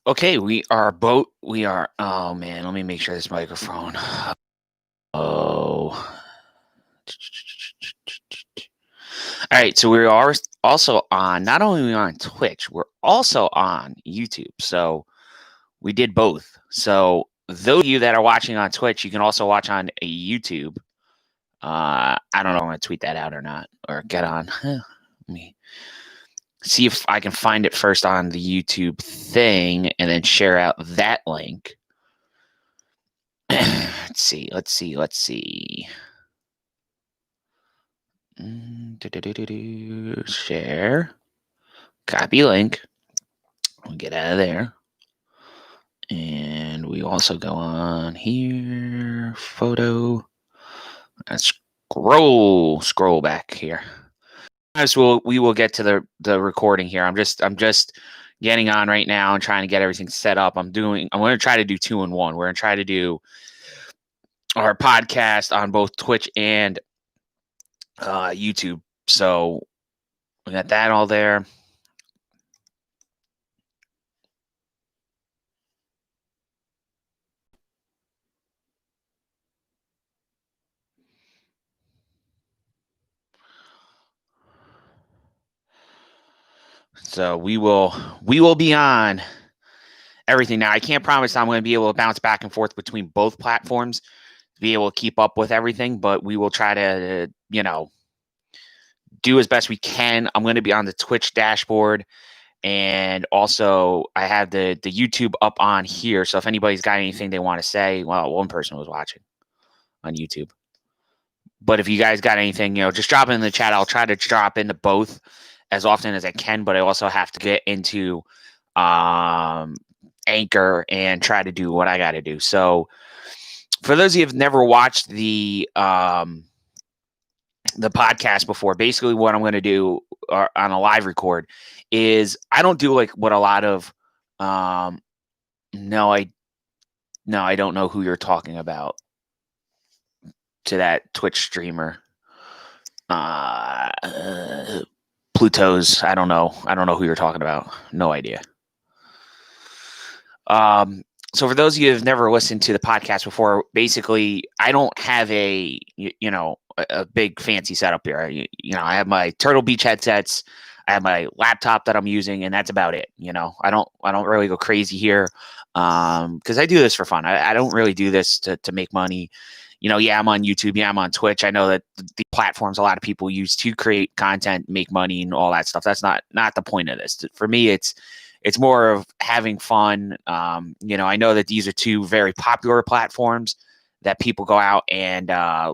Okay, we are, oh man, let me make sure this microphone. Oh. All right, so we are also on, not only are we on Twitch, we're also on YouTube. So we did both. So those of you that are watching on Twitch, you can also watch on YouTube. I don't know if I'm going to tweet that out or not, or get on. Let me see if I can find it first on the YouTube thing and then share out that link. Let's see. Share. Copy link. We'll get out of there. And we also go on here. Photo. And scroll back here. As we will get to the recording here. I'm just getting on right now and trying to get everything set up. I'm going to try to do 2 in 1. We're going to try to do our podcast on both Twitch and YouTube. So we got that all there. So we will be on everything. Now I can't promise I'm going to be able to bounce back and forth between both platforms to be able to keep up with everything, but we will try to, do as best we can. I'm going to be on the Twitch dashboard, and also I have the YouTube up on here. So if anybody's got anything they want to say, well, one person was watching on YouTube. But if you guys got anything, just drop it in the chat. I'll try to drop into both as often as I can, but I also have to get into Anchor and try to do what I got to do. So for those of you who've never watched the podcast before, basically what I'm going to do on a live record is I don't do like what a lot of no, I don't know who you're talking about to that Twitch streamer. Pluto's, I don't know who you're talking about. No idea. So for those of you who've never listened to the podcast before, basically I don't have a big fancy setup here. I have my Turtle Beach headsets, I have my laptop that I'm using, and that's about it. I don't really go crazy here because I do this for fun. I don't really do this to make money. Yeah, I'm on YouTube. Yeah, I'm on Twitch. I know that the platforms a lot of people use to create content, make money, and all that stuff. That's not the point of this. For me, it's more of having fun. I know that these are two very popular platforms that people go out and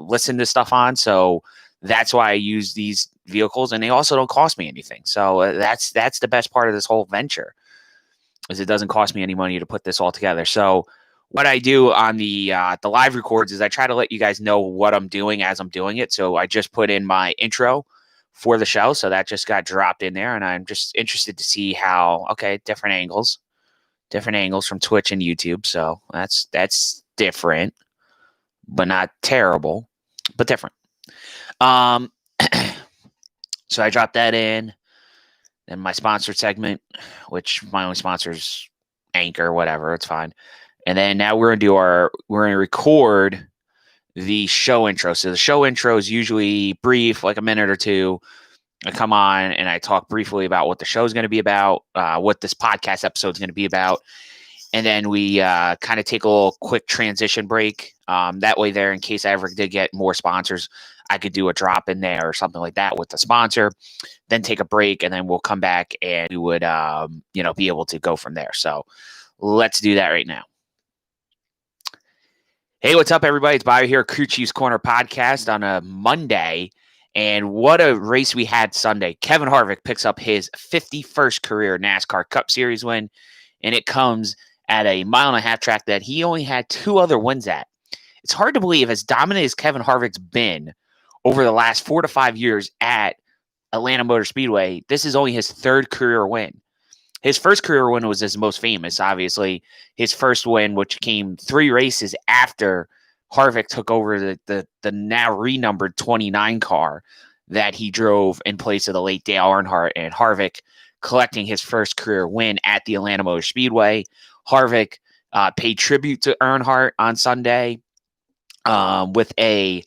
listen to stuff on. So that's why I use these vehicles, and they also don't cost me anything. So that's the best part of this whole venture, is it doesn't cost me any money to put this all together. So what I do on the live records is I try to let you guys know what I'm doing as I'm doing it. So I just put in my intro for the show, so that just got dropped in there, and I'm just interested to see how different angles from Twitch and YouTube. So that's different, but not terrible, but different. So I dropped that in. Then my sponsored segment, which my only sponsor is Anchor, whatever, it's fine. And then now we're gonna record the show intro. So the show intro is usually brief, like a minute or two. I come on and I talk briefly about what the show is going to be about, what this podcast episode is going to be about. And then we kind of take a little quick transition break. That way there, in case I ever did get more sponsors, I could do a drop in there or something like that with the sponsor, then take a break, and then we'll come back and we would, be able to go from there. So let's do that right now. Hey, what's up, everybody? It's Bio here, Crew Chiefs Corner podcast on a Monday. And what a race we had Sunday. Kevin Harvick picks up his 51st career NASCAR Cup Series win, and it comes at a 1.5-mile track that he only had 2 other wins at. It's hard to believe, as dominant as Kevin Harvick's been over the last 4 to 5 years at Atlanta Motor Speedway, this is only his 3rd career win. His first career win was his most famous, obviously. His first win, which came 3 races after Harvick took over the now renumbered 29 car that he drove in place of the late Dale Earnhardt, and Harvick collecting his first career win at the Atlanta Motor Speedway. Harvick paid tribute to Earnhardt on Sunday with a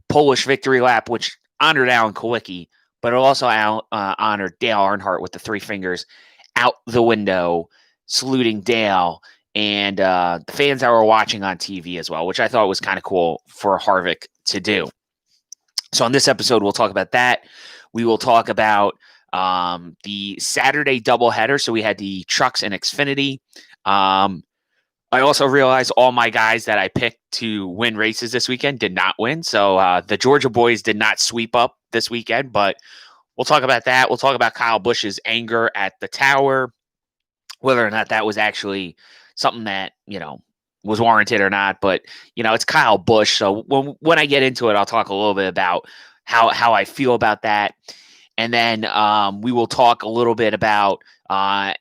Polish victory lap, which honored Alan Kulwicki, but it also honored Dale Earnhardt with the three fingers out the window, saluting Dale and the fans that were watching on TV as well, which I thought was kind of cool for Harvick to do. So on this episode, we'll talk about that. We will talk about the Saturday doubleheader. So we had the trucks and Xfinity. I also realized all my guys that I picked to win races this weekend did not win. So the Georgia boys did not sweep up this weekend, but we'll talk about that. We'll talk about Kyle Busch's anger at the tower, whether or not that was actually something that, was warranted or not. But, it's Kyle Busch. So when I get into it, I'll talk a little bit about how I feel about that. And then we will talk a little bit about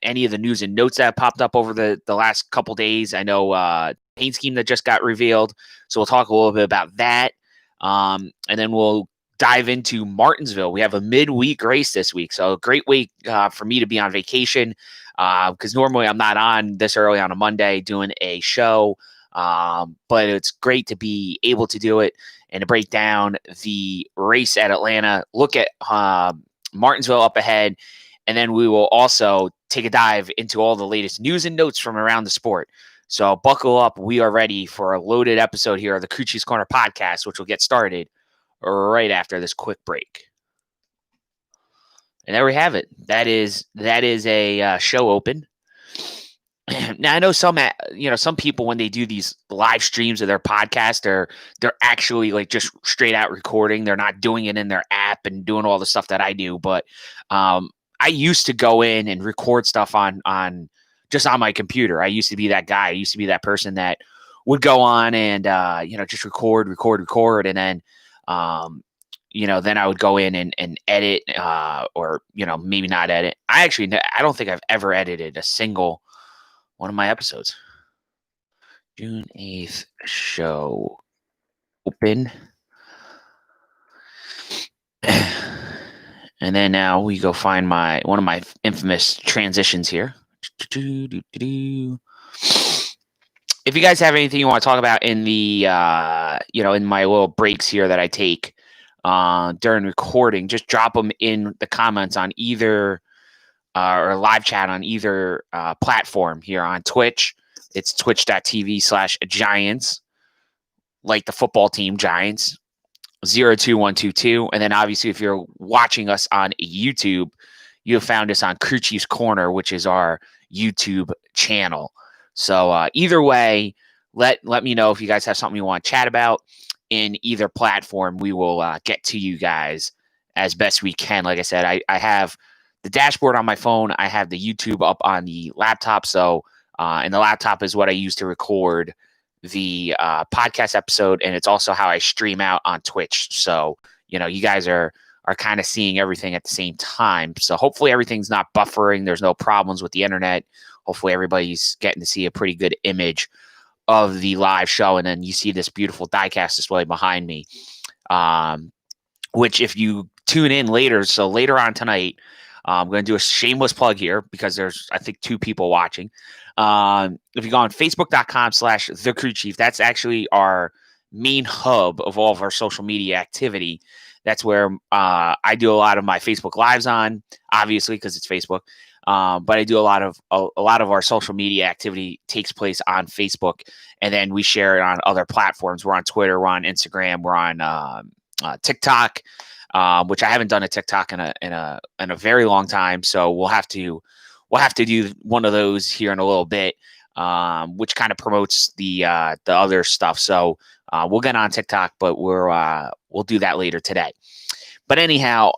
any of the news and notes that popped up over the last couple days. I know paint scheme that just got revealed. So we'll talk a little bit about that. And then we'll dive into Martinsville. We have a midweek race this week. So a great week for me to be on vacation because normally I'm not on this early on a Monday doing a show. But it's great to be able to do it and to break down the race at Atlanta, look at Martinsville up ahead, and then we will also take a dive into all the latest news and notes from around the sport. So buckle up. We are ready for a loaded episode here of the Crew Chiefs Corner podcast, which will get started right after this quick break. And there we have it. That is a show open. Now I know some people when they do these live streams of their podcast, they're actually like just straight out recording. They're not doing it in their app and doing all the stuff that I do. But I used to go in and record stuff on just on my computer. I used to be that guy. I used to be that person that would go on and just record, and then then I would go in and edit or maybe not edit. I don't think I've ever edited a single one of my episodes. June 8th show open. And then now we go find one of my infamous transitions here. If you guys have anything you want to talk about in the in my little breaks here that I take during recording, just drop them in the comments on either or live chat on either platform here on Twitch. It's twitch.tv/Giants, like the football team Giants, 02122. And then obviously if you're watching us on YouTube, you have found us on Crew Chiefs Corner, which is our YouTube channel. So either way, let me know if you guys have something you want to chat about in either platform. We will get to you guys as best we can. Like I said, I have the dashboard on my phone. I have the YouTube up on the laptop. So, and the laptop is what I use to record the podcast episode. And it's also how I stream out on Twitch. So, you guys are kind of seeing everything at the same time. So hopefully everything's not buffering. There's no problems with the internet. Hopefully everybody's getting to see a pretty good image of the live show. And then you see this beautiful diecast display behind me, which if you tune in later, so later on tonight, I'm going to do a shameless plug here because there's, I think, 2 people watching. If you go on facebook.com/thecrewchief, that's actually our main hub of all of our social media activity. That's where I do a lot of my Facebook lives on, obviously, because it's Facebook. But I do a lot of our social media activity takes place on Facebook, and then we share it on other platforms. We're on Twitter, we're on Instagram, we're on TikTok. Which I haven't done a TikTok in a very long time, so we'll have to do one of those here in a little bit, which kind of promotes the other stuff. So we'll get on TikTok, but we'll do that later today. But anyhow,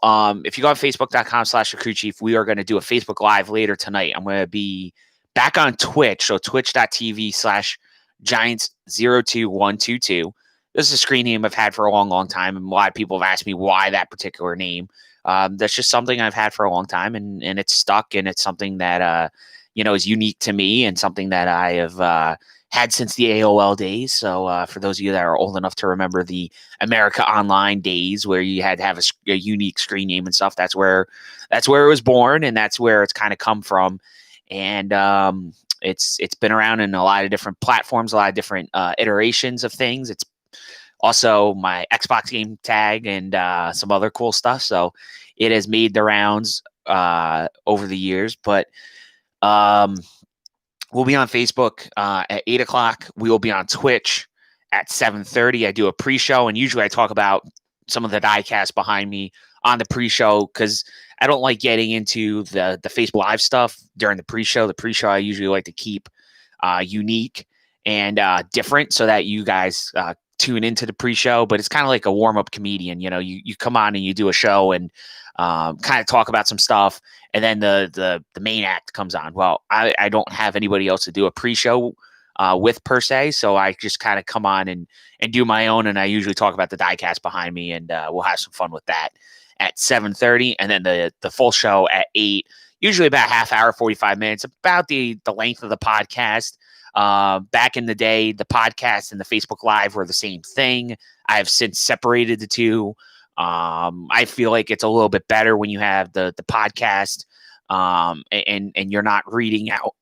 if you go on facebook.com/thecrewchief, we are going to do a Facebook Live later tonight. I'm going to be back on Twitch, so twitch.tv/Giants02122. This is a screen name I've had for a long, long time, and a lot of people have asked me why that particular name. That's just something I've had for a long time, and it's stuck, and it's something that is unique to me, and something that I have had since the AOL days. So for those of you that are old enough to remember the America Online days, where you had to have a unique screen name and stuff, that's where it was born, and that's where it's kind of come from. And it's been around in a lot of different platforms, a lot of different iterations of things. It's also my Xbox game tag and some other cool stuff. So it has made the rounds over the years. But we'll be on Facebook at 8 o'clock. We will be on Twitch at 7:30. I do a pre-show, and usually I talk about some of the diecast behind me on the pre-show, because I don't like getting into the Facebook Live stuff during the pre-show. The pre-show I usually like to keep unique and different, so that you guys tune into the pre-show. But it's kind of like a warm-up comedian. You come on and you do a show and kind of talk about some stuff, and then the main act comes on. Well, I don't have anybody else to do a pre-show with, per se, so I just kind of come on and do my own, and I usually talk about the diecast behind me, and we'll have some fun with that at 7:30, and then the full show at 8, usually about half hour, 45 minutes, about the length of the podcast. Back in the day, the podcast and the Facebook Live were the same thing. I have since separated the two. I feel like it's a little bit better when you have the podcast, and you're not reading out,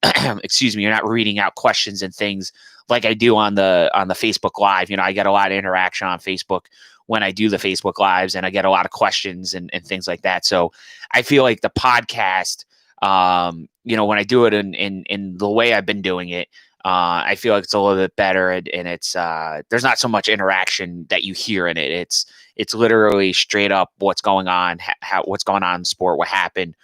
excuse me, you're not reading out questions and things like I do on the Facebook Live. I get a lot of interaction on Facebook when I do the Facebook Lives, and I get a lot of questions and things like that. So I feel like the podcast, when I do it in the way I've been doing it, I feel like it's a little bit better, and it's there's not so much interaction that you hear in it. It's literally straight up what's going on, what's going on in the sport, what happened,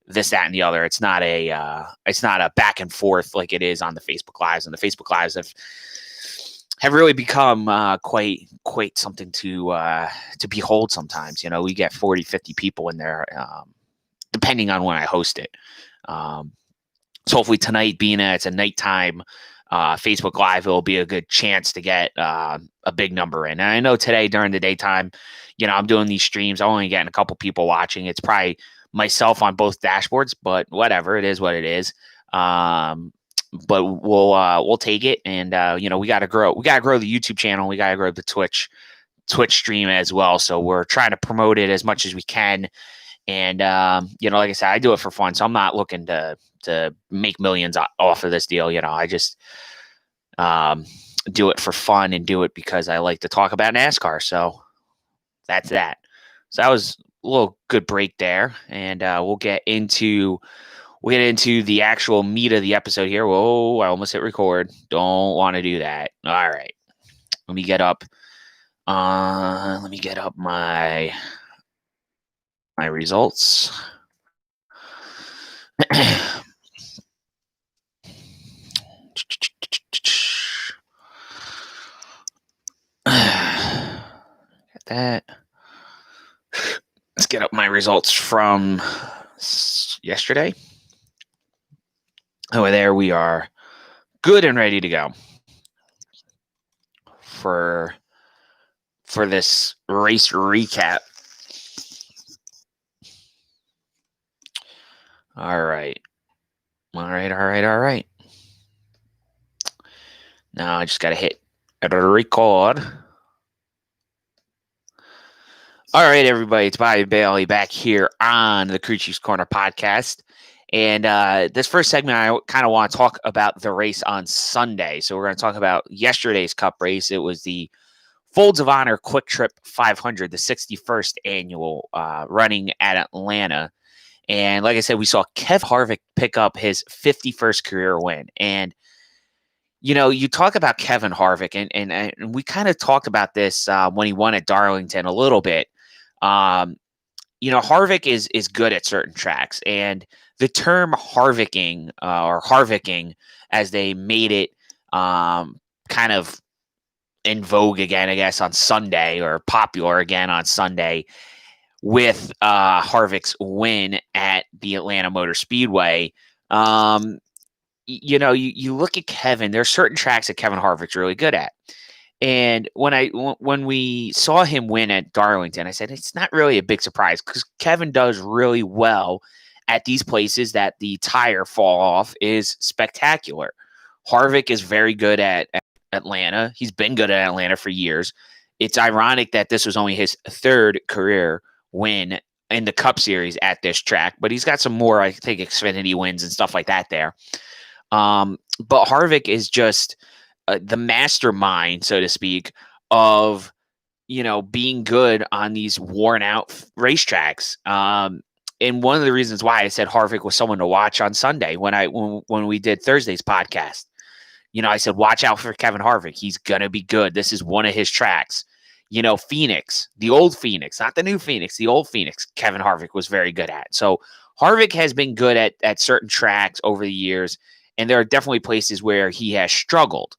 this, that, and the other. It's not a back and forth like it is on the Facebook Lives. And the Facebook Lives have really become quite something to behold sometimes. We get 40, 50 people in there, depending on when I host it. So hopefully tonight, being that it's a nighttime Facebook Live, it will be a good chance to get a big number in. And I know today during the daytime, I'm doing these streams, I'm only getting a couple people watching. It's probably myself on both dashboards, but whatever, it is what it is. But we'll take it, and we got to grow. We got to grow the YouTube channel. We got to grow the Twitch stream as well. So we're trying to promote it as much as we can. And like I said, I do it for fun, so I'm not looking to make millions off of this deal. I just do it for fun and do it because I like to talk about NASCAR. So that's that. So that was a little good break there, and we'll get into the actual meat of the episode here. Whoa, I almost hit record. Don't want to do that. All right. Let me get up my results. Get that. Let's get up my results from yesterday. Over there, we are good and ready to go for this race recap. All right. Now I just got to hit record. All right, everybody. It's Bobby Bailey back here on the Crew Chiefs Corner podcast. And this first segment, I kind of want to talk about the race on Sunday. So we're going to talk about yesterday's Cup race. It was the Folds of Honor Quick Trip 500, the 61st annual, running at Atlanta. And like I said, we saw Kev Harvick pick up his 51st career win. And, you talk about Kevin Harvick, and we kind of talked about this when he won at Darlington a little bit. Harvick is good at certain tracks. And the term Harvicking, or Harvicking, as they made it kind of in vogue again, I guess, on Sunday, or popular again on Sunday, with Harvick's win at the Atlanta Motor Speedway. You look at Kevin, there are certain tracks that Kevin Harvick's really good at. And when we saw him win at Darlington, I said, it's not really a big surprise, because Kevin does really well at these places that the tire fall off is spectacular. Harvick is very good at Atlanta. He's been good at Atlanta for years. It's ironic that this was only his third career win in the Cup Series at this track, but he's got some more, I think, Xfinity wins and stuff like that there. But Harvick is just the mastermind, so to speak, of being good on these worn out racetracks. And one of the reasons why I said Harvick was someone to watch on Sunday when we did Thursday's podcast, I said, watch out for Kevin Harvick. He's going to be good. This is one of his tracks. Phoenix, the old Phoenix, not the new Phoenix, the old Phoenix, Kevin Harvick was very good at. So Harvick has been good at certain tracks over the years, and there are definitely places where he has struggled.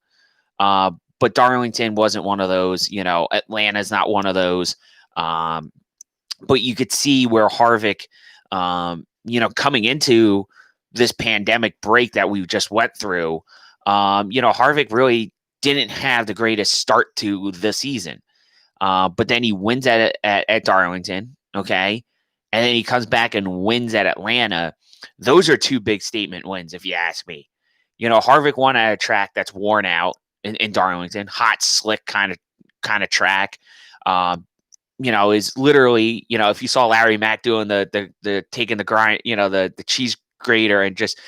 But Darlington wasn't one of those. Atlanta's not one of those. But you could see where Harvick, coming into this pandemic break that we just went through, Harvick really didn't have the greatest start to the season. But then he wins at Darlington, okay? And then he comes back and wins at Atlanta. Those are two big statement wins, if you ask me. Harvick won at a track that's worn out in Darlington, hot, slick kind of track. Is literally, if you saw Larry Mack doing the taking the grind, the cheese grater and just,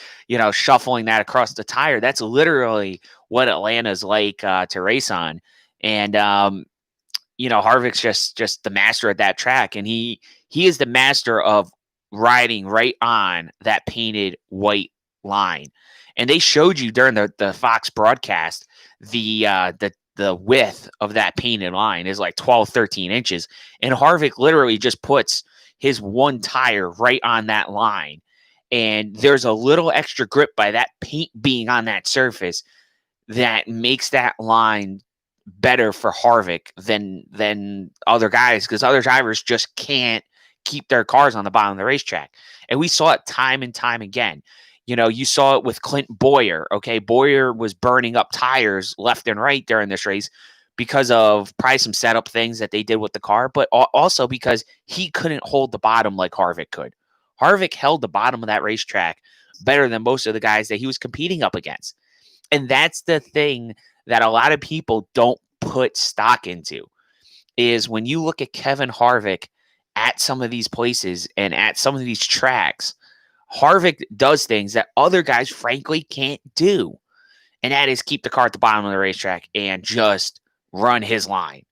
shuffling that across the tire, that's literally what Atlanta's like to race on. And, Harvick's just the master at that track. And he is the master of riding right on that painted white line. And they showed you during the Fox broadcast, the width of that painted line is like 12, 13 inches. And Harvick literally just puts his one tire right on that line. And there's a little extra grip by that paint being on that surface that makes that line better for Harvick than other guys, because other drivers just can't keep their cars on the bottom of the racetrack. And we saw it time and time again. You saw it with Clint Bowyer. Okay, Bowyer was burning up tires left and right during this race because of probably some setup things that they did with the car, but also because he couldn't hold the bottom like Harvick could. Harvick held the bottom of that racetrack better than most of the guys that he was competing up against. And that's the thing that a lot of people don't put stock into, is when you look at Kevin Harvick at some of these places and at some of these tracks, Harvick does things that other guys, frankly, can't do. And that is keep the car at the bottom of the racetrack and just run his line.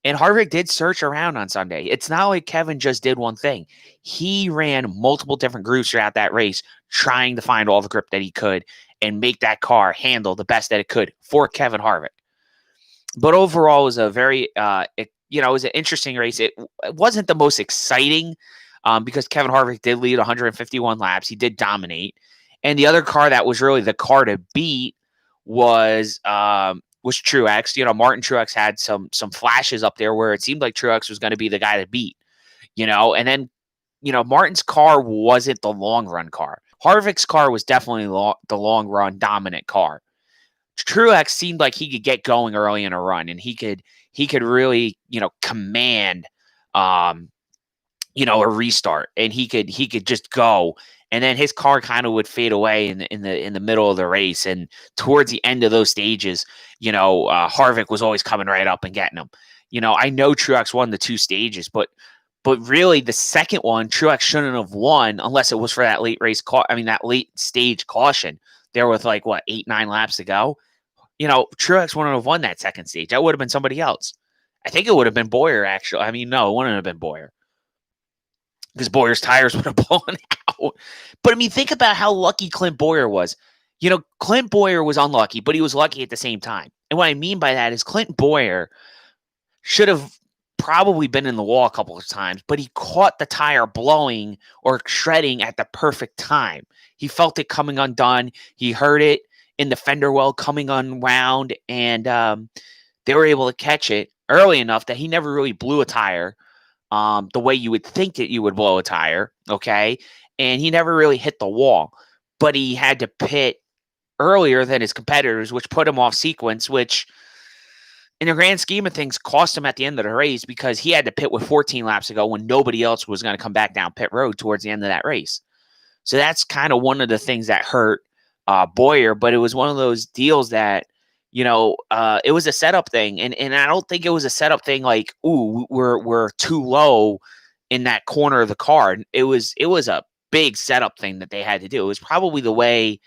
And Harvick did search around on Sunday. It's not like Kevin just did one thing. He ran multiple different grooves throughout that race, trying to find all the grip that he could and make that car handle the best that it could for Kevin Harvick. But overall, it was a very, it was an interesting race. It wasn't the most exciting, because Kevin Harvick did lead 151 laps. He did dominate. And the other car that was really the car to beat was Truex. Martin Truex had some flashes up there where it seemed like Truex was going to be the guy to beat, and then, Martin's car wasn't the long run car. Harvick's car was definitely the long run dominant car. Truex seemed like he could get going early in a run, and he could really, command, a restart, and he could just go, and then his car kind of would fade away in the middle of the race, and towards the end of those stages, Harvick was always coming right up and getting him. I know Truex won the two stages, but really the second one, Truex shouldn't have won unless it was for that late that late stage caution. There with 8, 9 laps to go. Truex wouldn't have won that second stage. That would have been somebody else. I think it would have been Bowyer, actually. No, it wouldn't have been Bowyer, because Bowyer's tires would have blown out. But think about how lucky Clint Bowyer was. Clint Bowyer was unlucky, but he was lucky at the same time. And what I mean by that is Clint Bowyer should have probably been in the wall a couple of times, but he caught the tire blowing or shredding at the perfect time. He felt it coming undone. He heard it in the fender well coming unwound, and they were able to catch it early enough that he never really blew a tire the way you would think that you would blow a tire, okay? And he never really hit the wall, but he had to pit earlier than his competitors, which put him off sequence, which in the grand scheme of things cost him at the end of the race, because he had to pit with 14 laps to go when nobody else was going to come back down pit road towards the end of that race. So that's kind of one of the things that hurt Boyer, but it was one of those deals that, it was a setup thing, and I don't think it was a setup thing like, ooh, we're too low in that corner of the car. It was a big setup thing that they had to do. It was probably the way,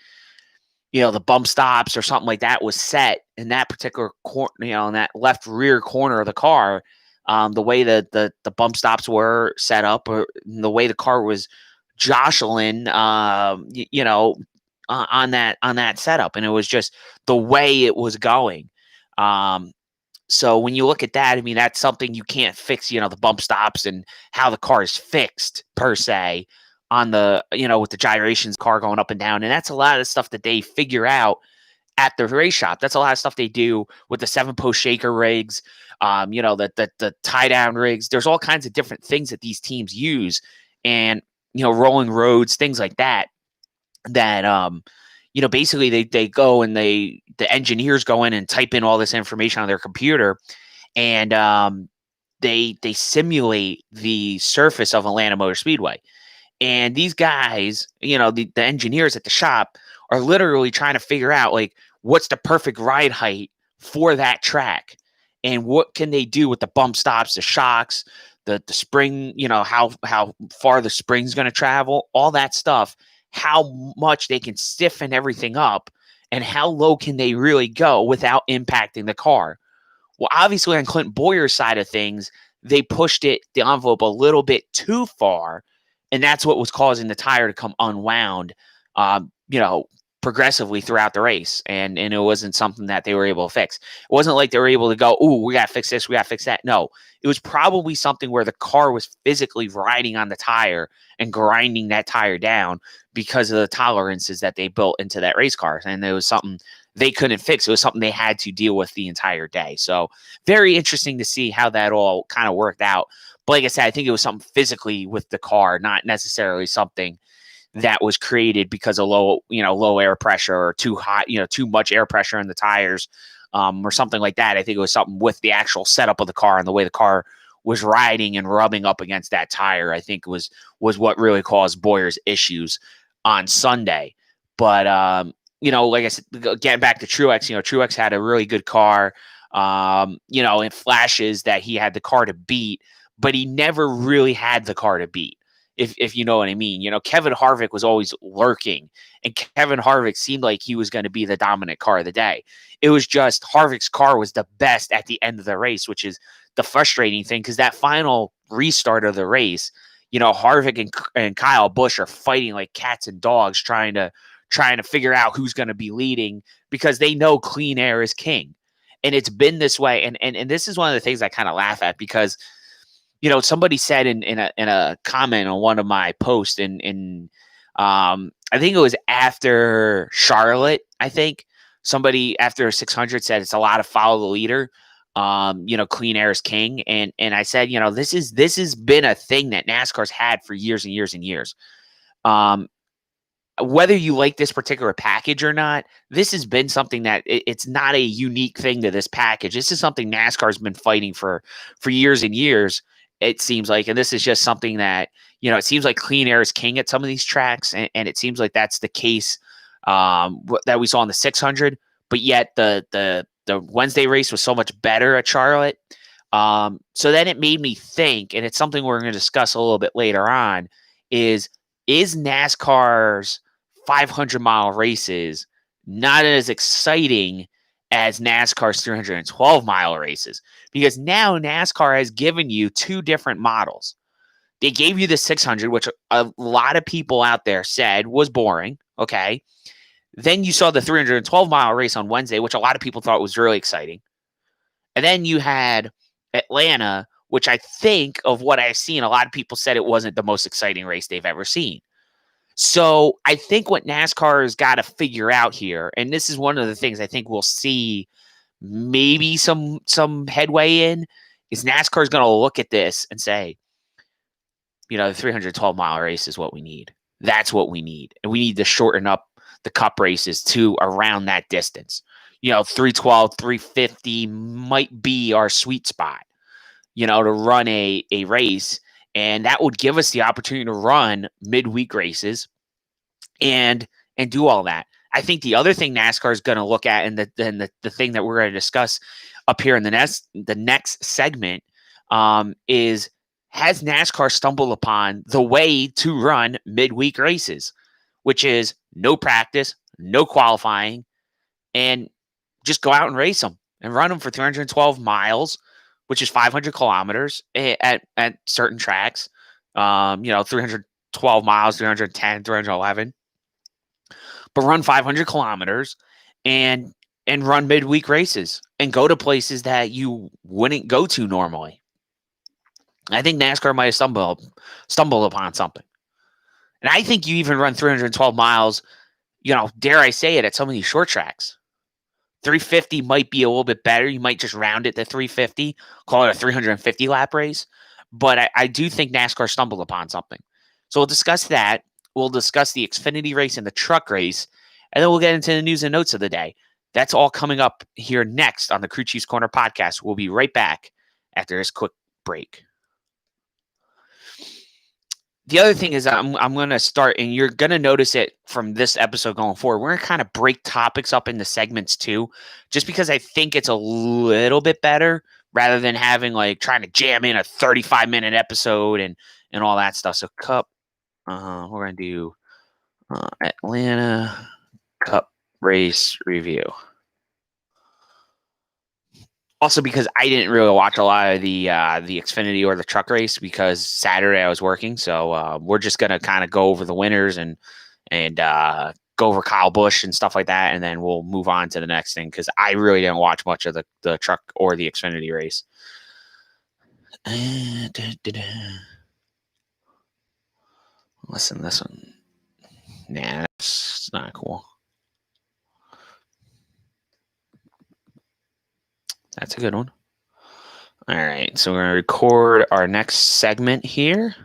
the bump stops or something like that was set in that particular corner, in that left rear corner of the car. The way that the bump stops were set up, or the way the car was jostling, on that setup, and it was just the way it was going. Um, so when you look at that, I mean, that's something you can't fix, the bump stops and how the car is fixed per se on the, with the gyrations, car going up and down. And that's a lot of the stuff that they figure out at the race shop. That's a lot of stuff they do with the 7-post shaker rigs, the tie down rigs. There's all kinds of different things that these teams use, and, rolling roads, things like that, basically they go and the engineers go in and type in all this information on their computer, and they simulate the surface of Atlanta Motor Speedway. And these guys, the engineers at the shop are literally trying to figure out, like, what's the perfect ride height for that track, and what can they do with the bump stops, the shocks, the spring, how far the spring's going to travel, all that stuff, how much they can stiffen everything up, and how low can they really go without impacting the car. Well, obviously on Clinton Boyer's side of things, they pushed the envelope a little bit too far, and that's what was causing the tire to come unwound, you know, progressively throughout the race. And it wasn't something that they were able to fix. It wasn't like they were able to go, "Ooh, we got to fix this, we got to fix that." No, it was probably something where the car was physically riding on the tire and grinding that tire down because of the tolerances that they built into that race car. And it was something they couldn't fix. It was something they had to deal with the entire day. So very interesting to see how that all kind of worked out. But like I said, I think it was something physically with the car, not necessarily something that was created because of low air pressure, or too hot, too much air pressure in the tires, or something like that. I think it was something with the actual setup of the car and the way the car was riding and rubbing up against that tire. I think was what really caused Boyer's issues on Sunday. But like I said, getting back to Truex, Truex had a really good car. It flashes that he had the car to beat, but he never really had the car to beat. If you know what I mean. Kevin Harvick was always lurking, and Kevin Harvick seemed like he was going to be the dominant car of the day. It was just Harvick's car was the best at the end of the race, which is the frustrating thing, because that final restart of the race, Harvick and Kyle Busch are fighting like cats and dogs, trying to figure out who's going to be leading, because they know clean air is king. And it's been this way. And this is one of the things I kind of laugh at, because somebody said in a comment on one of my posts, I think it was after Charlotte, I think somebody after 600 said it's a lot of follow the leader. Clean air is king. And I said, this has been a thing that NASCAR's had for years and years and years. Whether you like this particular package or not, this has been something that it's not a unique thing to this package. This is something NASCAR's been fighting for years and years, it seems like. And this is just something that, it seems like clean air is king at some of these tracks. And it seems like that's the case that we saw in the 600. But yet the Wednesday race was so much better at Charlotte. So then it made me think, and it's something we're going to discuss a little bit later on, is NASCAR's 500-mile races not as exciting as NASCAR's 312-mile races? Because now NASCAR has given you two different models. They gave you the 600, which a lot of people out there said was boring. Okay. Then you saw the 312-mile race on Wednesday, which a lot of people thought was really exciting. And then you had Atlanta, which I think, of what I've seen, a lot of people said it wasn't the most exciting race they've ever seen. So I think what NASCAR has got to figure out here, and this is one of the things I think we'll see maybe some headway in, is NASCAR is going to look at this and say, the 312-mile race is what we need. That's what we need. And we need to shorten up the cup races to around that distance. 312, 350 might be our sweet spot, to run a race. And that would give us the opportunity to run midweek races and do all that. I think the other thing NASCAR is going to look at, and the thing that we're going to discuss up here in the next segment, is, has NASCAR stumbled upon the way to run midweek races, which is no practice, no qualifying, and just go out and race them and run them for 312 miles, which is 500 kilometers at certain tracks. 312 miles, 310, 311. But run 500 kilometers and run midweek races and go to places that you wouldn't go to normally. I think NASCAR might have stumbled upon something. And I think you even run 312 miles, dare I say it, at some of these short tracks. 350 might be a little bit better. You might just round it to 350, call it a 350 lap race. But I do think NASCAR stumbled upon something. So we'll discuss that. We'll discuss the Xfinity race and the truck race. And then we'll get into the news and notes of the day. That's all coming up here next on the Crew Chiefs Corner podcast. We'll be right back after this quick break. The other thing is I'm going to start, and you're going to notice it from this episode going forward. We're going to kind of break topics up into segments too, just because I think it's a little bit better rather than having trying to jam in a 35-minute episode and all that stuff. So Cup, we're going to do Atlanta Cup race review. Also, because I didn't really watch a lot of the Xfinity or the truck race because Saturday I was working. So we're just gonna kind of go over the winners and go over Kyle Busch and stuff like that, and then we'll move on to the next thing because I really didn't watch much of the truck or the Xfinity race. Listen, this one, nah, that's not cool. That's a good one. All right, so we're going to record our next segment here.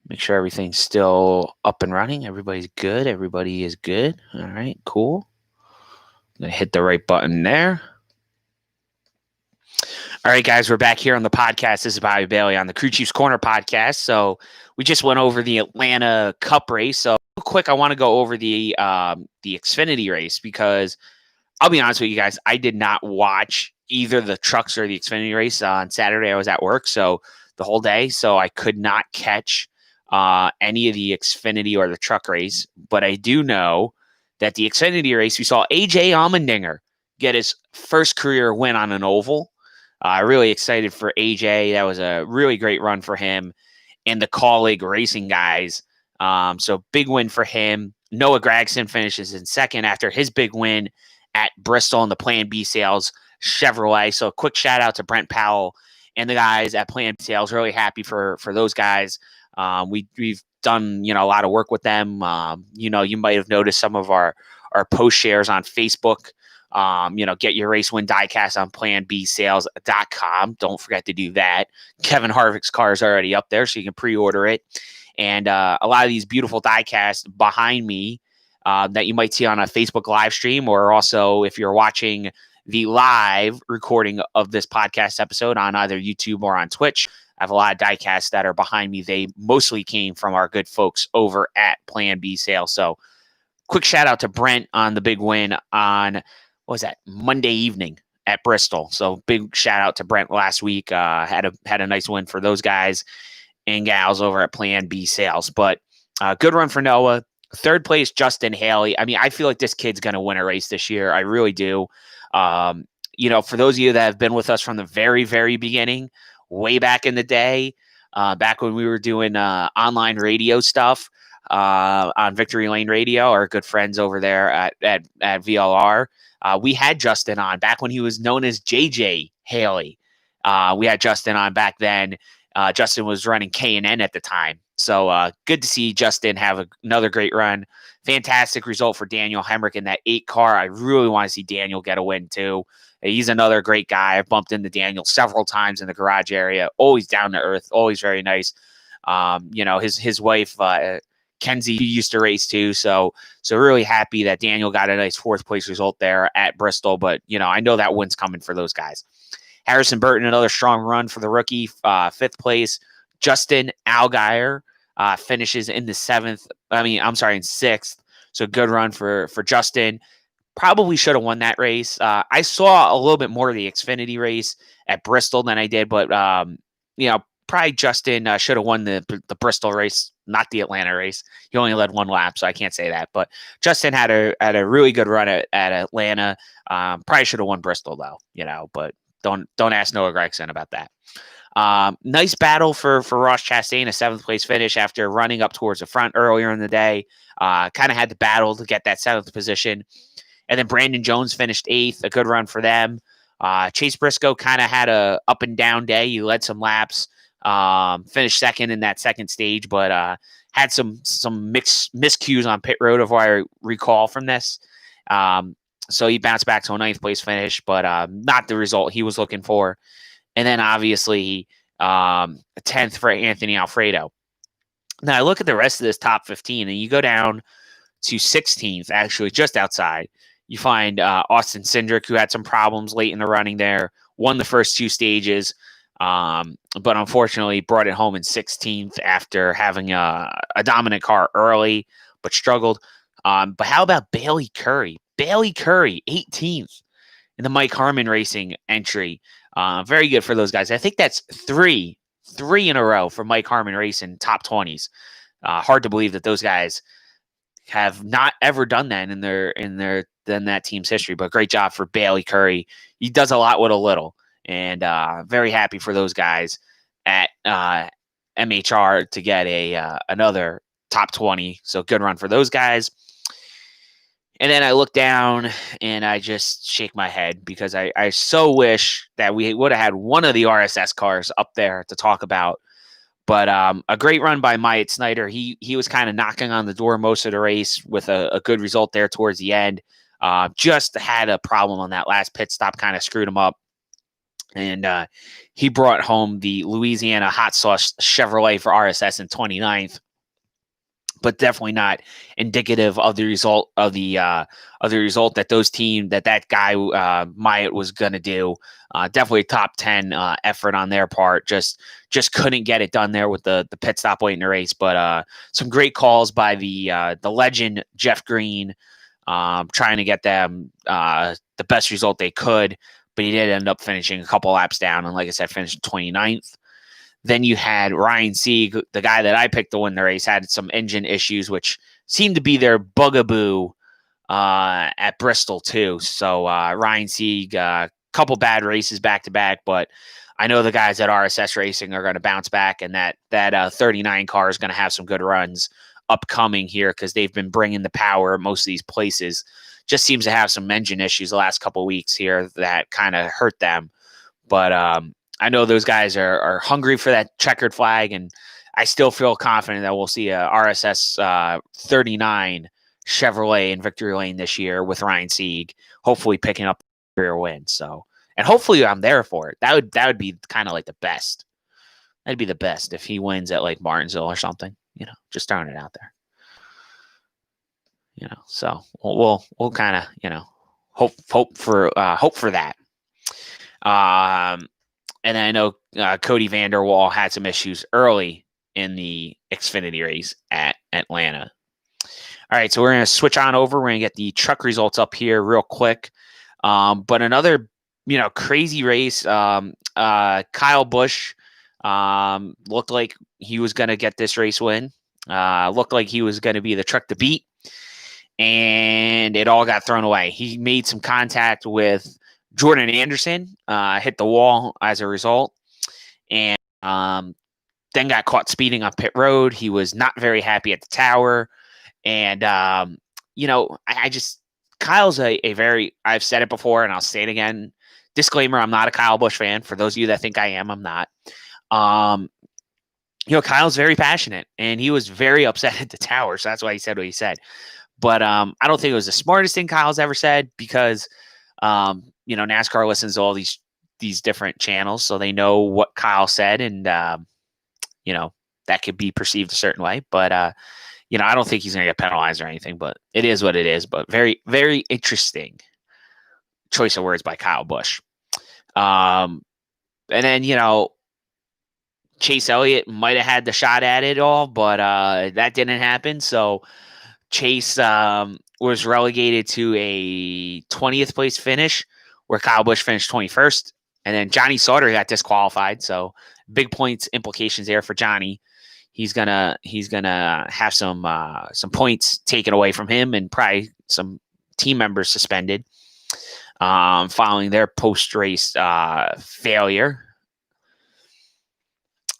Make sure everything's still up and running. Everybody's good. Everybody is good. All right, cool. I'm going to hit the right button there. All right, guys, we're back here on the podcast. This is Bobby Bailey on the Crew Chiefs Corner podcast. So we just went over the Atlanta Cup race. So real quick, I want to go over the Xfinity race because I'll be honest with you guys, I did not watch either the trucks or the Xfinity race on Saturday. I was at work so the whole day, so I could not catch any of the Xfinity or the truck race. But I do know that the Xfinity race, we saw AJ Allmendinger get his first career win on an oval. Really excited for AJ. That was a really great run for him and the Kaulig Racing guys. So big win for him. Noah Gragson finishes in second after his big win at Bristol in the Plan B Sales Chevrolet. So a quick shout out to Brent Powell and the guys at Plan B Sales. Really happy for those guys. We've done, a lot of work with them. You might have noticed some of our post shares on Facebook. Get your race win diecast on planbsales.com. Don't forget to do that. Kevin Harvick's car is already up there, so you can pre-order it. And a lot of these beautiful diecasts behind me that you might see on a Facebook live stream, or also if you're watching the live recording of this podcast episode on either YouTube or on Twitch, I have a lot of diecasts that are behind me. They mostly came from our good folks over at Plan B Sales. So quick shout out to Brent on the big win on, what was that, Monday evening at Bristol. So big shout out to Brent last week. Had a nice win for those guys and gals over at Plan B Sales. But good run for Noah. Third place, Justin Haley. I mean, I feel like this kid's going to win a race this year. I really do. For those of you that have been with us from the very, very beginning, way back in the day, back when we were doing online radio stuff on Victory Lane Radio, our good friends over there at VLR, we had Justin on back when he was known as JJ Haley. We had Justin on back then. Justin was running K&N at the time. So good to see Justin have another great run. Fantastic result for Daniel Hemrick in that 8 car. I really want to see Daniel get a win too. He's another great guy. I've bumped into Daniel several times in the garage area. Always down to earth. Always very nice. His wife, Kenzie, used to race too. So really happy that Daniel got a nice 4th place result there at Bristol. But, I know that win's coming for those guys. Harrison Burton, another strong run for the rookie, 5th place. Justin Allgaier finishes in 6th. So good run for Justin. Probably should have won that race. I saw a little bit more of the Xfinity race at Bristol than I did, but probably Justin should have won the Bristol race, not the Atlanta race. He only led one lap, so I can't say that. But Justin had a really good run at Atlanta. Probably should have won Bristol though, But don't ask Noah Gragson about that. Nice battle for Ross Chastain, a 7th place finish after running up towards the front earlier in the day. Kind of had the battle to get that 7th position. And then Brandon Jones finished 8th, a good run for them. Chase Briscoe kind of had a up and down day. He led some laps, finished 2nd in that 2nd stage, but had some miscues on pit road, if I recall from this. So he bounced back to a 9th place finish, but not the result he was looking for. And then obviously 10th for Anthony Alfredo. Now I look at the rest of this top 15, and you go down to 16th, actually just outside. You find Austin Cindric, who had some problems late in the running there, won the first 2 stages, but unfortunately brought it home in 16th after having a dominant car early, but struggled. But how about Bailey Curry? Bailey Curry, 18th in the Mike Harmon Racing entry. Very good for those guys. I think that's three in a row for Mike Harmon Racing top 20s. Hard to believe that those guys have not ever done that in that team's history, but great job for Bailey Curry. He does a lot with a little, and very happy for those guys at MHR to get another top 20. So good run for those guys. And then I look down and I just shake my head because I so wish that we would have had one of the RSS cars up there to talk about. But a great run by Myatt Snyder. He was kind of knocking on the door most of the race with a good result there towards the end. Just had a problem on that last pit stop, kind of screwed him up. And he brought home the Louisiana Hot Sauce Chevrolet for RSS in 29th. But definitely not indicative of the result that that guy Myatt was going to do. Definitely a top 10 effort on their part. Just couldn't get it done there with the pit stop late in the race. But some great calls by the legend Jeff Green, trying to get them the best result they could. But he did end up finishing a couple laps down, and like I said, finished 29th. Then you had Ryan Sieg, the guy that I picked to win the race, had some engine issues, which seemed to be their bugaboo at Bristol too. So Ryan Sieg, a couple bad races back to back, but I know the guys at RSS Racing are going to bounce back, and that 39 car is going to have some good runs upcoming here because they've been bringing the power at most of these places. Just seems to have some engine issues the last couple of weeks here that kind of hurt them, but I know those guys are hungry for that checkered flag, and I still feel confident that we'll see a RSS 39 Chevrolet in victory lane this year with Ryan Sieg, hopefully picking up a career win. So, and hopefully I'm there for it. That would be kind of like the best. That'd be the best if he wins at like Martinsville or something. Just throwing it out there. So we'll kind of hope for that. And I know Cody Vanderwall had some issues early in the Xfinity race at Atlanta. All right, so we're going to switch on over. We're going to get the truck results up here real quick. But another, crazy race. Kyle Busch looked like he was going to get this race win. Looked like he was going to be the truck to beat. And it all got thrown away. He made some contact with Jordan Anderson, hit the wall as a result, and then got caught speeding on pit road. He was not very happy at the tower. And, Kyle's a very, I've said it before and I'll say it again. Disclaimer, I'm not a Kyle Busch fan. For those of you that think I am, I'm not. Kyle's very passionate, and he was very upset at the tower. So that's why he said what he said. But I don't think it was the smartest thing Kyle's ever said because, NASCAR listens to all these different channels, so they know what Kyle said, and that could be perceived a certain way. But I don't think he's going to get penalized or anything. But it is what it is. But very, very interesting choice of words by Kyle Busch. And then Chase Elliott might have had the shot at it all, but that didn't happen. So Chase was relegated to a 20th place finish, where Kyle Busch finished 21st. And then Johnny Sauter got disqualified. So big points implications there for Johnny. He's gonna have some points taken away from him and probably some team members suspended following their post-race failure.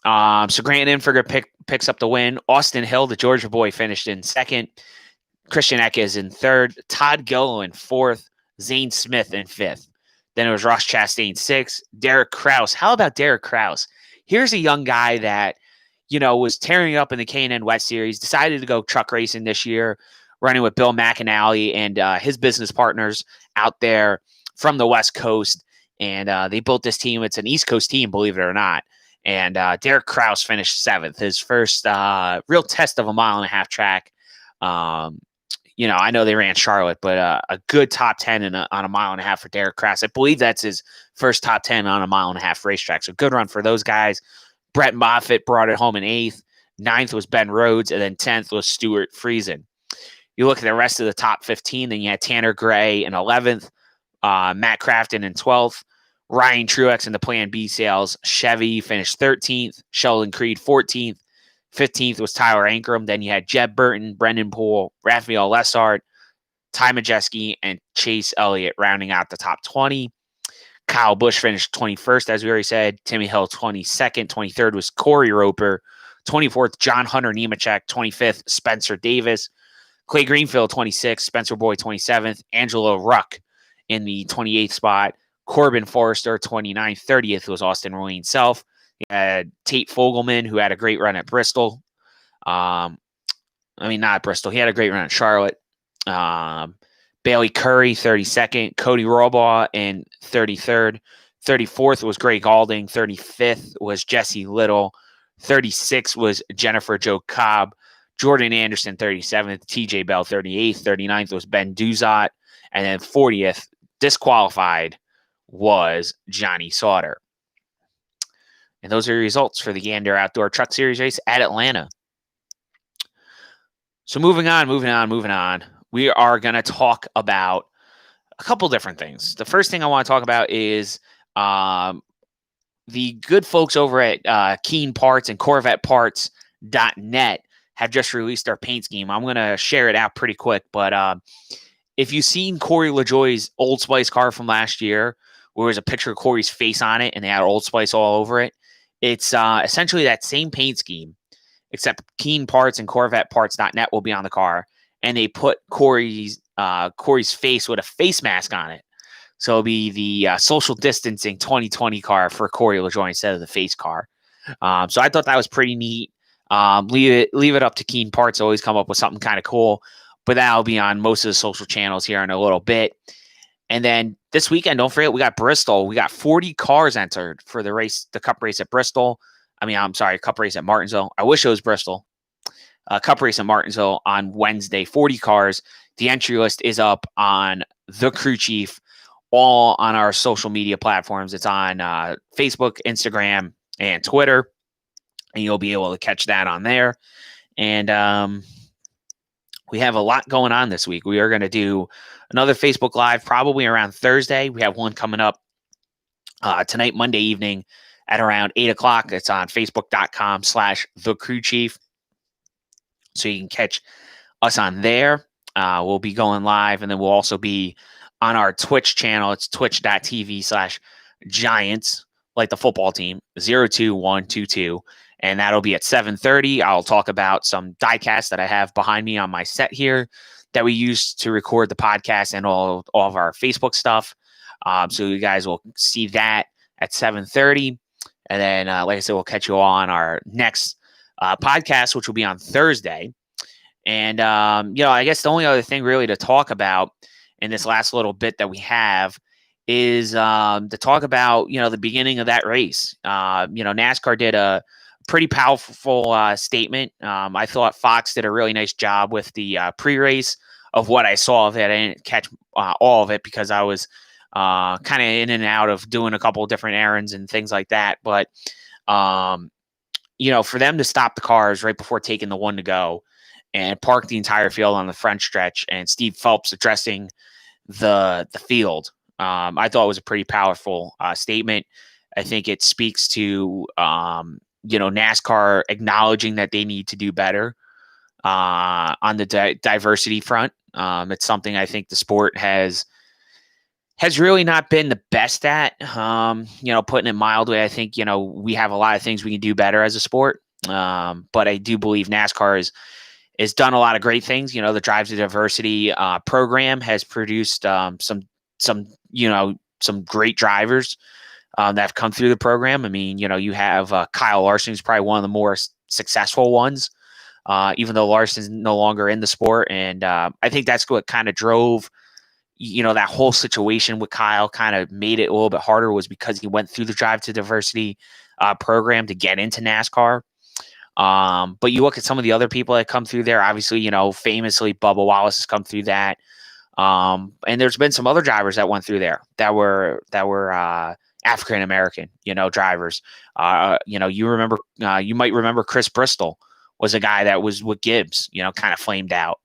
So Grant Enfinger picks up the win. Austin Hill, the Georgia boy, finished in second. Christian Eckes in third. Todd Gilliland in fourth. Zane Smith in fifth. Then it was Ross Chastain sixth. Derek Kraus. How about Derek Kraus? Here's a young guy that, was tearing up in the K&N West Series, decided to go truck racing this year, running with Bill McAnally and his business partners out there from the West Coast. And they built this team. It's an East Coast team, believe it or not. And Derek Kraus finished seventh, his first real test of a 1.5-mile track. I know they ran Charlotte, but a good top 10 on a 1.5 miles for Derek Kraus. I believe that's his first top 10 on a 1.5 mile racetrack. So good run for those guys. Brett Moffitt brought it home in 8th. 9th was Ben Rhodes, and then 10th was Stuart Friesen. You look at the rest of the top 15, then you had Tanner Gray in 11th, Matt Crafton in 12th, Ryan Truex in the Plan B sales. Chevy finished 13th, Sheldon Creed 14th. 15th was Tyler Ankrum. Then you had Jeb Burton, Brendan Poole, Raphael Lessard, Ty Majeski, and Chase Elliott rounding out the top 20. Kyle Busch finished 21st, as we already said. Timmy Hill 22nd. 23rd was Corey Roper. 24th, John Hunter Nemechek. 25th, Spencer Davis. Clay Greenfield 26th. Spencer Boyd 27th. Angelo Ruck in the 28th spot. Corbin Forrester 29th. 30th was Austin Ruane Self. Tate Fogelman, who had a great run at Bristol. Not Bristol. He had a great run at Charlotte. Bailey Curry, 32nd. Cody Rohrbaugh in 33rd. 34th was Greg Galding. 35th was Jesse Little. 36th was Jennifer Jo Cobb. Jordan Anderson, 37th. TJ Bell, 38th. 39th was Ben Duzat. And then 40th, disqualified, was Johnny Sauter. And those are the results for the Gander Outdoor Truck Series race at Atlanta. So moving on. We are going to talk about a couple different things. The first thing I want to talk about is the good folks over at Keen Parts and CorvetteParts.net have just released their paint scheme. I'm going to share it out pretty quick, but if you've seen Corey LaJoie's Old Spice car from last year, where there was a picture of Corey's face on it and they had Old Spice all over it, it's essentially that same paint scheme, except Keen Parts and CorvetteParts.net will be on the car, and they put Corey's face with a face mask on it. So it'll be the social distancing 2020 car for Corey LaJoie instead of the face car. So I thought that was pretty neat. Leave it up to Keen Parts to always come up with something kind of cool, but that'll be on most of the social channels here in a little bit. And then this weekend, don't forget, we got Bristol. We got 40 cars entered for the Cup race at Bristol. Cup race at Martinsville. I wish it was Bristol. Cup race at Martinsville on Wednesday. 40 cars. The entry list is up on The Crew Chief, all on our social media platforms. It's on Facebook, Instagram, and Twitter. And you'll be able to catch that on there. And we have a lot going on this week. We are going to do another Facebook Live probably around Thursday. We have one coming up tonight, Monday evening at around 8 o'clock. It's on facebook.com/thecrewchief. So you can catch us on there. We'll be going live, and then we'll also be on our Twitch channel. It's twitch.tv/Giants, like the football team, 02122. And that'll be at 7:30. I'll talk about some diecast that I have behind me on my set here that we use to record the podcast and all of our Facebook stuff. So you guys will see that at 7:30. And then, like I said, we'll catch you all on our next podcast, which will be on Thursday. And, I guess the only other thing really to talk about in this last little bit that we have is to talk about, the beginning of that race. NASCAR did a pretty powerful statement. I thought Fox did a really nice job with the pre-race of what I saw of it. I didn't catch all of it because I was kind of in and out of doing a couple of different errands and things like that. But, for them to stop the cars right before taking the one to go and parked the entire field on the front stretch. And Steve Phelps addressing the field, I thought was a pretty powerful statement. I think it speaks to NASCAR acknowledging that they need to do better on the diversity front. It's something I think the sport has really not been the best at. Putting it mildly, I think we have a lot of things we can do better as a sport. But I do believe NASCAR has done a lot of great things. The Drive to Diversity program has produced some great drivers that have come through the program. I mean, you have Kyle Larson, who's probably one of the more successful ones, even though Larson's no longer in the sport. And I think that's what kind of drove, that whole situation with Kyle, kind of made it a little bit harder, was because he went through the Drive to Diversity program to get into NASCAR. But you look at some of the other people that come through there, obviously, famously Bubba Wallace has come through that. And there's been some other drivers that went through there that were African-American, drivers. You might remember Chris Bristol was a guy that was with Gibbs, kind of flamed out.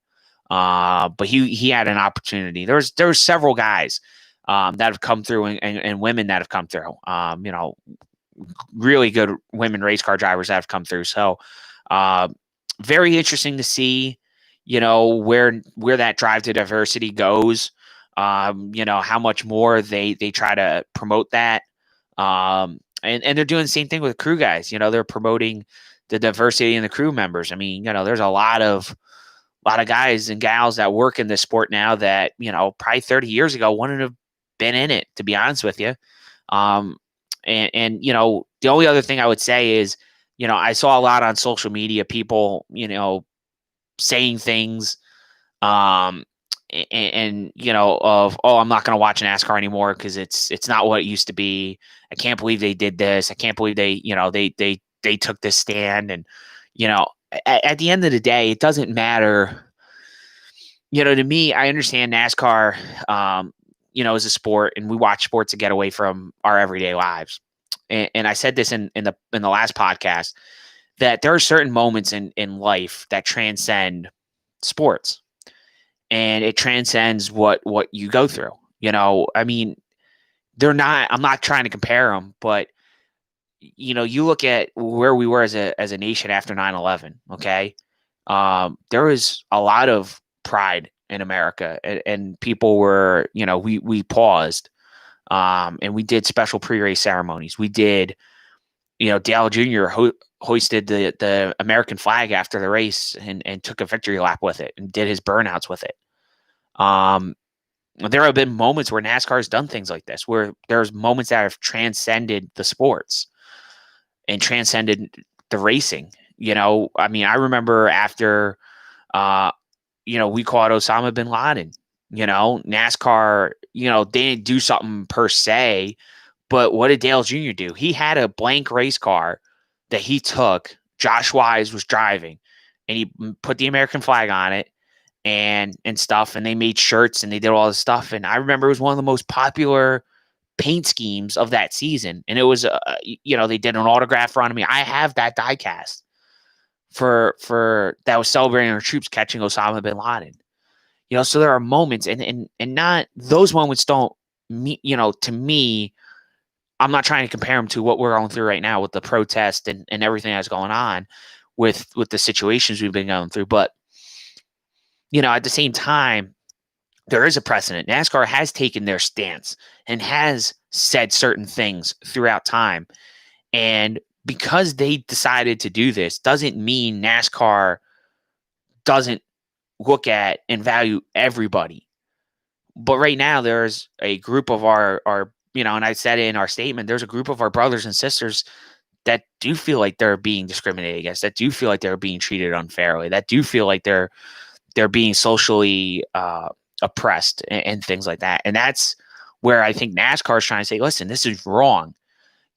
But he had an opportunity. There were several guys that have come through and women that have come through. Really good women race car drivers that have come through. So very interesting to see, where that Drive to Diversity goes. How much more they try to promote that. And they're doing the same thing with crew guys. They're promoting the diversity in the crew members. I mean, there's a lot of guys and gals that work in this sport now that, probably 30 years ago wouldn't have been in it, to be honest with you. And the only other thing I would say is, I saw a lot on social media, people, saying things, of, I'm not going to watch NASCAR anymore because it's not what it used to be. I can't believe they did this. I can't believe they took this stand. And, at the end of the day, it doesn't matter. To me, I understand NASCAR, is a sport, and we watch sports to get away from our everyday lives. And I said this in the last podcast, that there are certain moments in life that transcend sports, and it transcends what you go through. I mean, I'm not trying to compare them, but you look at where we were as a nation after 9/11. Okay. There was a lot of pride in America, and people were, we paused, and we did special pre-race ceremonies. We did, Dale Jr. Hoisted the American flag after the race and took a victory lap with it and did his burnouts with it. There have been moments where NASCAR has done things like this, where there's moments that have transcended the sports and transcended the racing. I mean, I remember after, we caught Osama bin Laden, NASCAR, they didn't do something per se, but what did Dale Jr. do? He had a blank race car that he took. Josh Wise was driving, and he put the American flag on it and stuff. And they made shirts and they did all this stuff. And I remember it was one of the most popular paint schemes of that season. And it was, they did an autograph run. I mean, I have that die cast for that was celebrating our troops catching Osama bin Laden. So there are moments, and not those moments don't to me, I'm not trying to compare them to what we're going through right now with the protest and everything that's going on with the situations we've been going through. But, at the same time, there is a precedent. NASCAR has taken their stance and has said certain things throughout time. And because they decided to do this doesn't mean NASCAR doesn't look at and value everybody. But right now, there's a group of our and I said it in our statement, there's a group of our brothers and sisters that do feel like they're being discriminated against, that do feel like they're being treated unfairly, that do feel like they're being socially oppressed and things like that. And that's where I think NASCAR is trying to say, listen, this is wrong.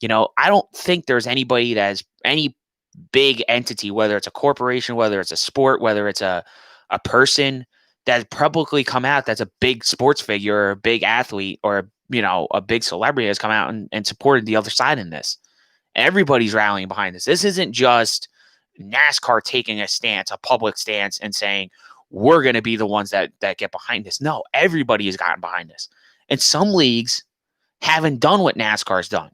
I don't think there's anybody that has any big entity, whether it's a corporation, whether it's a sport, whether it's a person that publicly come out that's a big sports figure or a big athlete or a big celebrity has come out and supported the other side in this. Everybody's rallying behind this. This isn't just NASCAR taking a stance, a public stance, and saying, we're going to be the ones that get behind this. No, everybody has gotten behind this. And some leagues haven't done what NASCAR's done.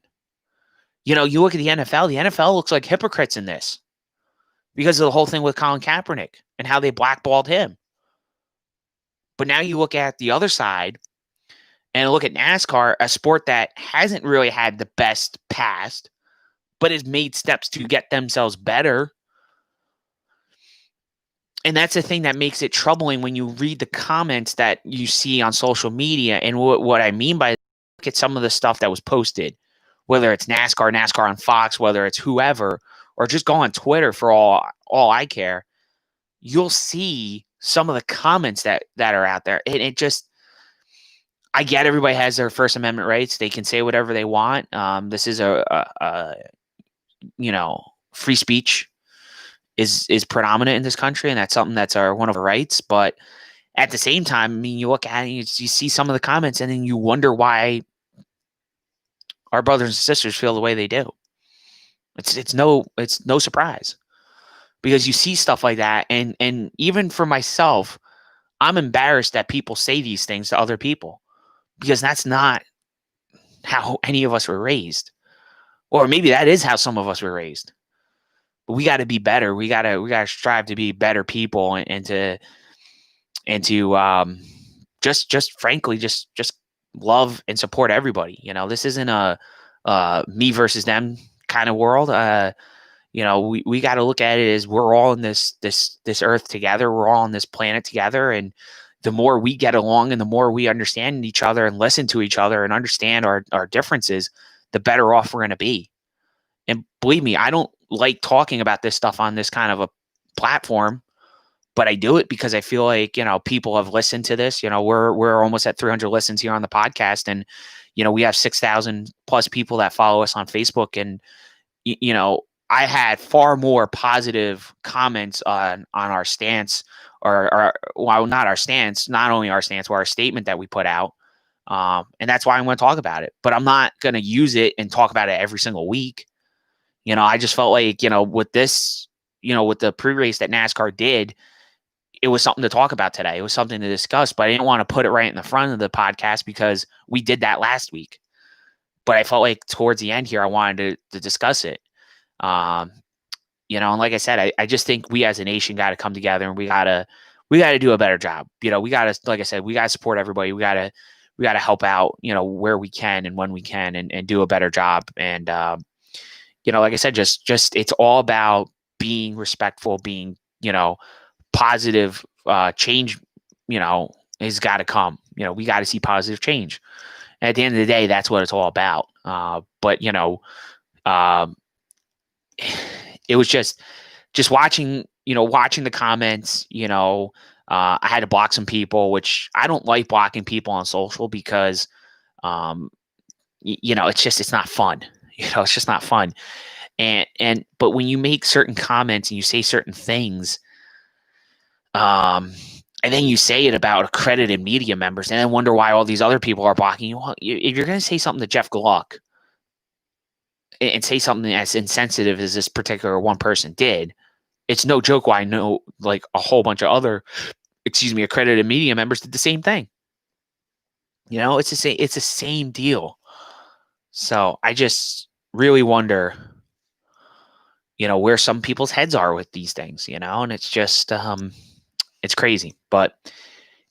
You know, you look at the NFL looks like hypocrites in this because of the whole thing with Colin Kaepernick and how they blackballed him. But now you look at the other side and look at NASCAR, a sport that hasn't really had the best past, but has made steps to get themselves better. And that's the thing that makes it troubling when you read the comments that you see on social media. And what I mean by, look at some of the stuff that was posted, whether it's NASCAR on Fox, whether it's whoever, or just go on Twitter for all I care. You'll see some of the comments that are out there. And it just, I get everybody has their First Amendment rights. They can say whatever they want. This is free speech is predominant in this country, and that's something that's one of our rights. But at the same time, I mean, you look at it, you see some of the comments, and then you wonder why our brothers and sisters feel the way they do. It's no surprise, because you see stuff like that, and even for myself, I'm embarrassed that people say these things to other people, because that's not how any of us were raised, or maybe that is how some of us were raised. But we got to be better. We got to strive to be better people, and to just frankly just love and support everybody. You know, this isn't a me versus them kind of world. We got to look at it as we're all in this earth together. We're all on this planet together, and the more we get along and the more we understand each other and listen to each other and understand our differences, the better off we're going to be. And believe me, I don't like talking about this stuff on this kind of a platform, but I do it because I feel like, people have listened to this. We're almost at 300 listens here on the podcast, and, we have 6,000 plus people that follow us on Facebook. And, I had far more positive comments on our stance, or not our stance, not only our stance, but our statement that we put out. And that's why I'm going to talk about it, but I'm not going to use it and talk about it every single week. I just felt like, with this, with the pre-race that NASCAR did, it was something to talk about today. It was something to discuss, but I didn't want to put it right in the front of the podcast because we did that last week. But I felt like towards the end here, I wanted to discuss it. And like I said, I just think we as a nation got to come together, and we got to do a better job. We got to, like I said, we got to support everybody. We got to help out, where we can and when we can, and do a better job. And, like I said, just it's all about being respectful, being, positive. Change, has got to come. We got to see positive change. And at the end of the day, that's what it's all about. But it was just watching the comments. I had to block some people, which I don't like blocking people on social because, it's not fun. It's just not fun. But when you make certain comments and you say certain things, and then you say it about accredited media members, and then wonder why all these other people are blocking you. Well, if you're going to say something to Jeff Gluck and say something as insensitive as this particular one person did, it's no joke why I know like a whole bunch of other, accredited media members did the same thing. It's the same deal. So I just really wonder, where some people's heads are with these things, and it's just, it's crazy. But,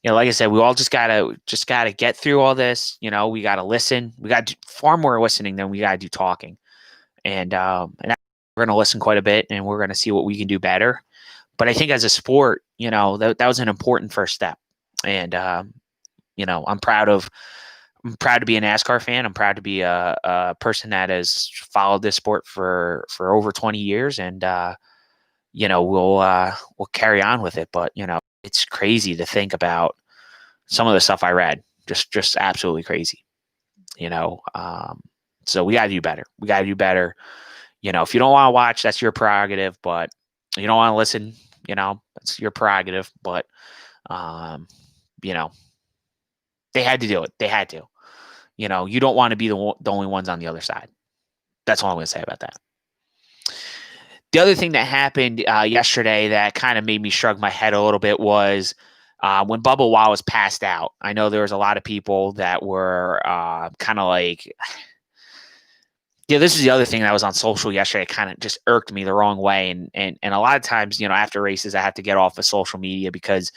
like I said, we all just gotta get through all this. We gotta listen. We got to do far more listening than we gotta do talking. And we're gonna listen quite a bit, and we're gonna see what we can do better. But I think as a sport, that was an important first step. And I'm proud to be a NASCAR fan. I'm proud to be a person that has followed this sport for over 20 years, and we'll carry on with it. But it's crazy to think about some of the stuff I read. Just absolutely crazy. So we got to do better. We got to do better. If you don't want to watch, that's your prerogative. But you don't want to listen, that's your prerogative. But they had to do it. They had to. You don't want to be the only ones on the other side. That's all I'm going to say about that. The other thing that happened yesterday that kind of made me shrug my head a little bit was when Bubba Wallace passed out. I know there was a lot of people that were kind of like, yeah, this is the other thing that was on social yesterday. It kind of just irked me the wrong way. And a lot of times, after races, I have to get off of social media because,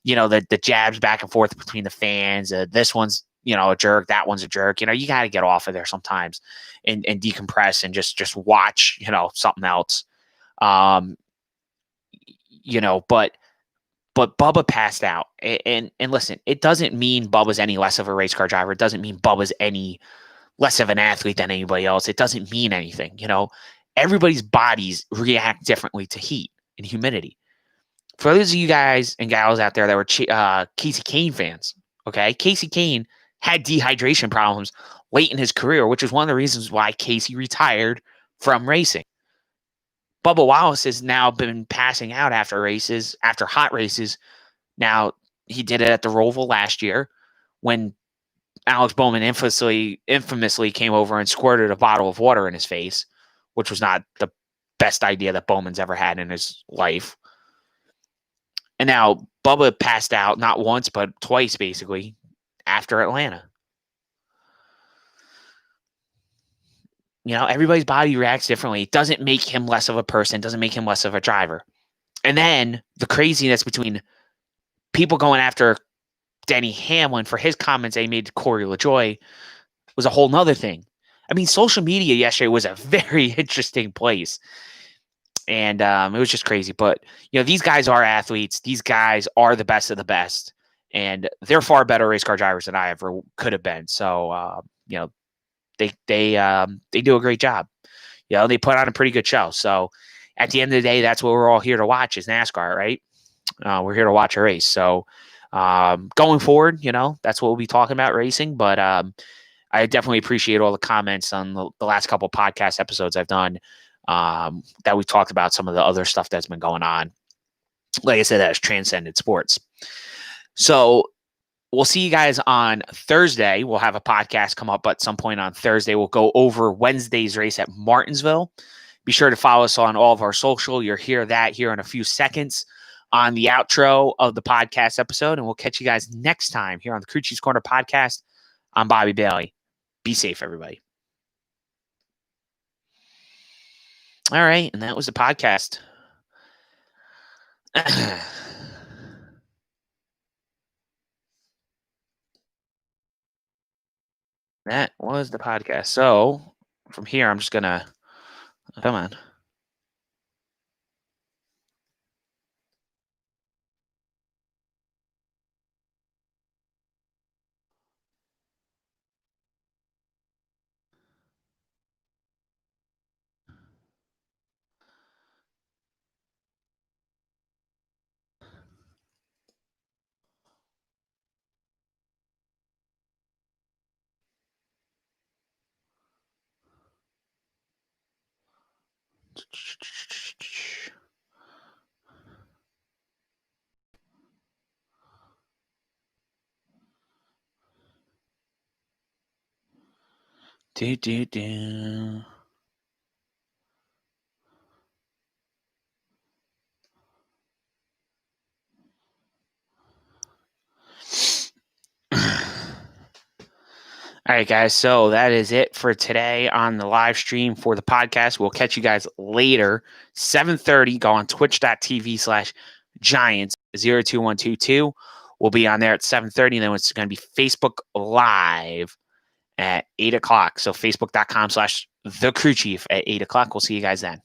the jabs back and forth between the fans, this one's, a jerk, that one's a jerk. You got to get off of there sometimes and decompress and just watch, something else. Um, but Bubba passed out. And listen, it doesn't mean Bubba's any less of a race car driver. It doesn't mean Bubba's any less of an athlete than anybody else. It doesn't mean anything. Everybody's bodies react differently to heat and humidity. For those of you guys and gals out there that were Kasey Kahne fans, okay, Kasey Kahne had dehydration problems late in his career, which is one of the reasons why Kasey retired from racing. Bubba Wallace has now been passing out after races, after hot races. Now, he did it at the Roval last year when Alex Bowman infamously came over and squirted a bottle of water in his face, which was not the best idea that Bowman's ever had in his life. And now Bubba passed out not once, but twice, basically, after Atlanta. Everybody's body reacts differently. It doesn't make him less of a person, doesn't make him less of a driver. And then the craziness between people going after Denny Hamlin for his comments they made to Corey LaJoie was a whole nother thing. I mean, social media yesterday was a very interesting place. And it was just crazy. But, these guys are athletes. These guys are the best of the best. And they're far better race car drivers than I ever could have been. So, they do a great job. They put on a pretty good show. So at the end of the day, that's what we're all here to watch is NASCAR, right? We're here to watch a race. So going forward, that's what we'll be talking about, racing. But I definitely appreciate all the comments on the last couple of podcast episodes I've done that we talked about some of the other stuff that's been going on. Like I said, that has transcended sports. So we'll see you guys on Thursday. We'll have a podcast come up at some point on Thursday. We'll go over Wednesday's race at Martinsville. Be sure to follow us on all of our social. You'll hear that here in a few seconds on the outro of the podcast episode. And we'll catch you guys next time here on the Crew Chief's Corner podcast. I'm Bobby Bailey. Be safe, everybody. All right. And that was the podcast. That was the podcast. So from here, I'm just going to, come on. Do. All right, guys. So that is it for today on the live stream for the podcast. We'll catch you guys later. 7:30. Go on twitch.tv/Giants02122. We'll be on there at 7:30. Then it's going to be Facebook Live at 8 o'clock. So facebook.com/The Crew Chief at 8 o'clock. We'll see you guys then.